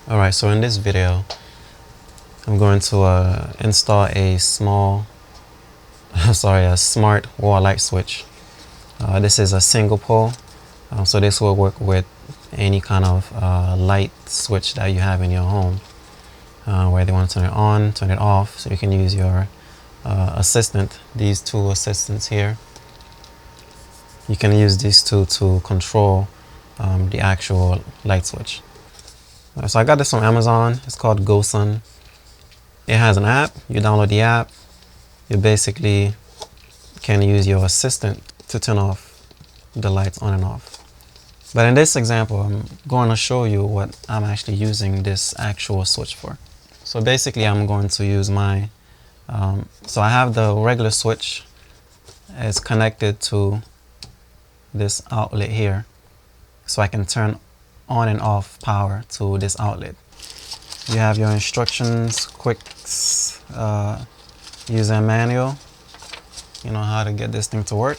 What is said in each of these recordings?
Alright, so in this video, I'm going to install a small, a smart wall light switch. This is a single pole, so this will work with any kind of light switch that you have in your home. Whether you want to turn it on, turn it off, so you can use your assistant, these two assistants here. You can use these two to control the actual light switch. So I got this from Amazon. It's called GoSun. It has an app. You download the app. You basically can use your assistant to turn off the lights on and off. But in this example, I'm going to show you what I'm actually using this actual switch for. So basically, I'm going to use my, so I have the regular switch. It's connected to this outlet here. So I can turn on and off power to this outlet. You have your instructions, quick user manual. You know how to get this thing to work.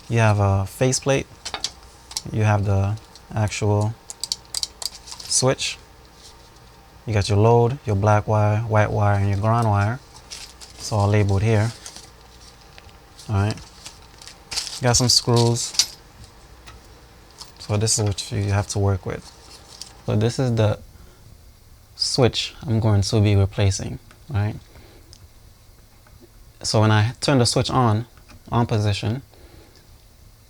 You have a faceplate. You have the actual switch. You got your load, your black wire, white wire, and your ground wire. It's all labeled here. All right. Got some screws. So this is what you have to work with. So this is the switch I'm going to be replacing, right? So when I turn the switch on position,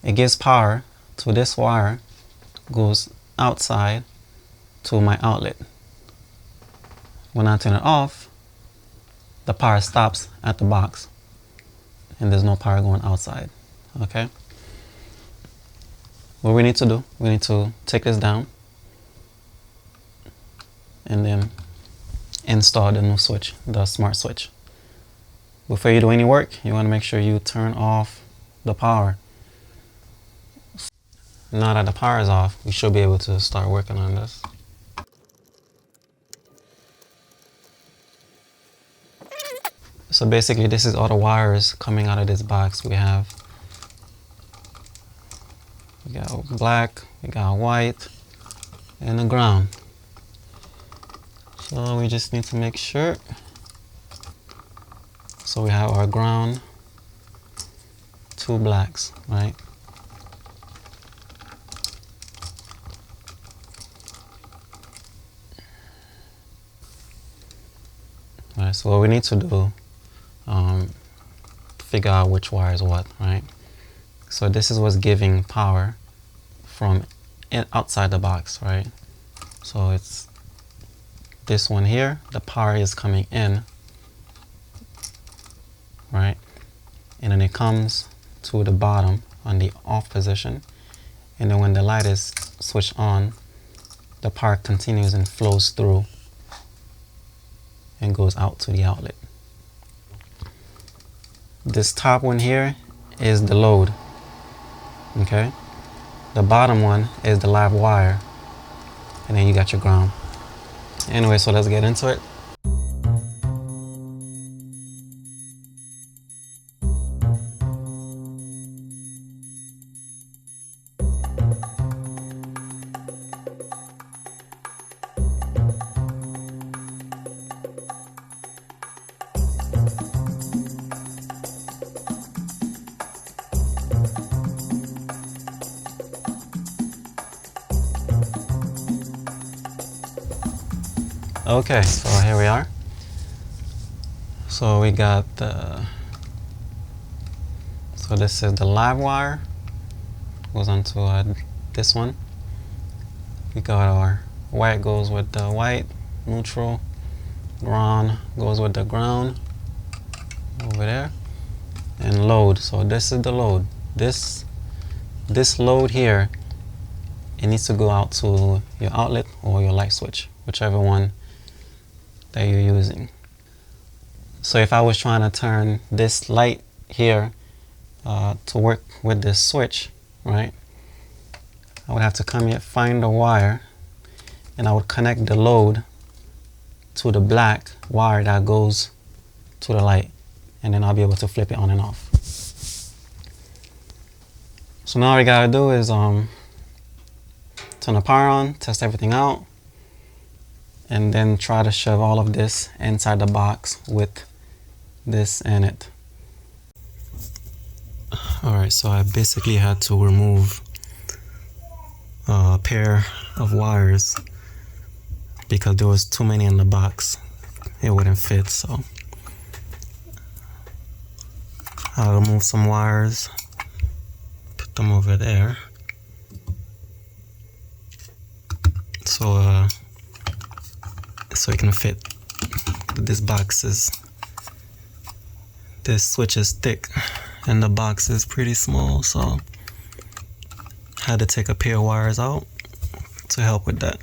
it gives power to this wire, goes outside to my outlet. When I turn it off, the power stops at the box and there's no power going outside, okay? What we need to do, we need to take this down and then install the new switch, the smart switch. Before you do any work, you want to make sure you turn off the power. Now that the power is off, we should be able to start working on this. So basically, this is all the wires coming out of this box. We got black, we got white, and the ground. So we just need to make sure. So we have our ground, two blacks, right? Alright, so what we need to do, figure out which wire is what, right? So this is what's giving power from outside the box, right? So it's this one here, the power is coming in, right? And then it comes to the bottom on the off position. And then when the light is switched on, the power continues and flows through and goes out to the outlet. This top one here is the load, okay? The bottom one is the live wire, and then you got your ground. Anyway, so let's get into it. Okay, so here we are. So we got so this is the live wire, goes onto this one. We got our white goes with the white, neutral, ground goes with the ground over there, and load. So this is the load. This load here, it needs to go out to your outlet or your light switch, whichever one that you're using. So if I was trying to turn this light here to work with this switch, right, I would have to come here, find the wire, and I would connect the load to the black wire that goes to the light, and then I'll be able to flip it on and off. So now all we gotta do is turn the power on, test everything out, and then try to shove all of this inside the box with this in it. Alright, so I basically had to remove a pair of wires because there was too many in the box. It wouldn't fit, so I'll remove some wires, put them over there, so it can fit. This switch is thick and the box is pretty small, so had to take a pair of wires out to help with that.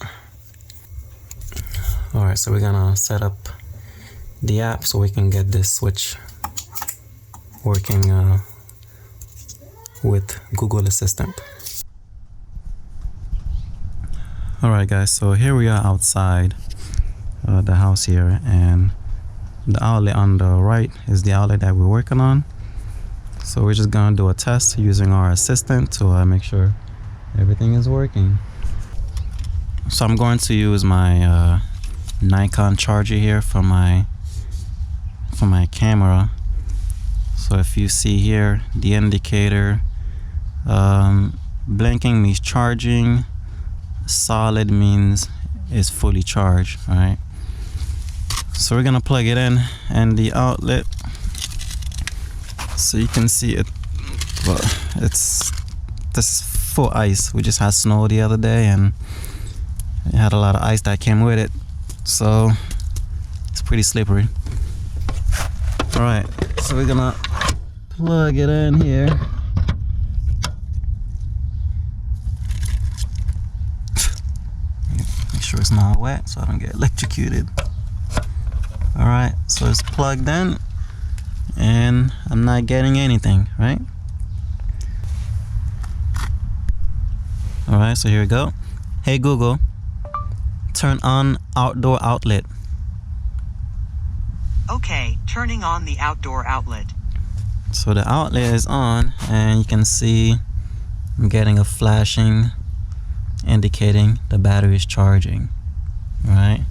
Alright, so we're gonna set up the app so we can get this switch working with Google Assistant. Alright guys, so here we are outside the house here, and the outlet on the right is the outlet that we're working on. So we're just gonna do a test using our assistant to make sure everything is working. So I'm going to use my Nikon charger here for my camera. So if you see here the indicator, blinking means charging, solid means it's fully charged. All right, so we're gonna plug it in and the outlet so you can see it. Well, this is full ice. We just had snow the other day and it had a lot of ice that came with it, so it's pretty slippery. All right, so we're gonna plug it in here. Make sure it's not wet so I don't get electrocuted. All right, so it's plugged in and I'm not getting anything, right? All right, so here we go. Hey Google, turn on outdoor outlet. Okay, turning on the outdoor outlet. So the outlet is on and you can see I'm getting a flashing indicating the battery is charging. All right,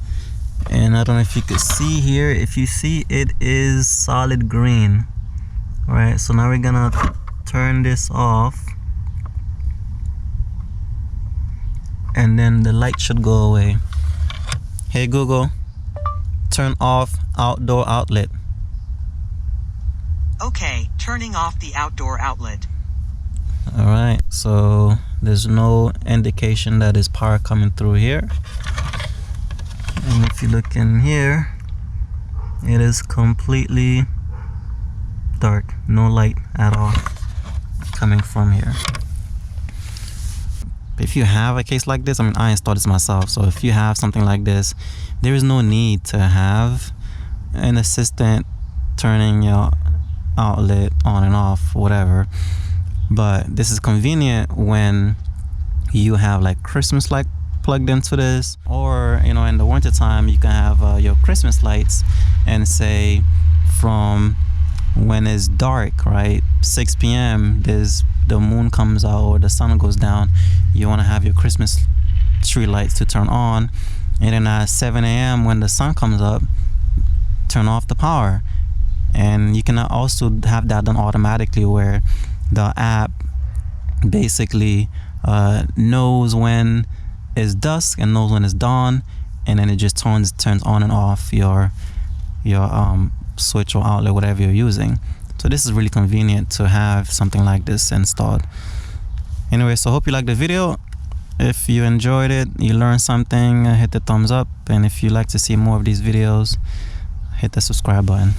and I don't know if you could see here. If you see, it is solid green. All right, so now we're gonna turn this off and then the light should go away. Hey Google, turn off outdoor outlet. Okay, turning off the outdoor outlet. All right, so there's no indication that there's power coming through here. And if you look in here, it is completely dark, no light at all coming from here. If you have a case like this, I mean, I installed this myself, so if you have something like this, there is no need to have an assistant turning your outlet on and off, whatever. But this is convenient when you have like Christmas light plugged into this, or you know, in the winter time you can have your Christmas lights, and say from when it's dark, right, 6 p.m. the moon comes out or the sun goes down, you want to have your Christmas tree lights to turn on, and then at 7 a.m. when the sun comes up, turn off the power. And you can also have that done automatically, where the app basically knows when it's dusk and knows when it's dawn, and then it just turns on and off your switch or outlet, whatever you're using. So this is really convenient to have something like this installed. Anyway, so hope you liked the video. If you enjoyed it, you learned something, hit the thumbs up, and if you like to see more of these videos, hit the subscribe button.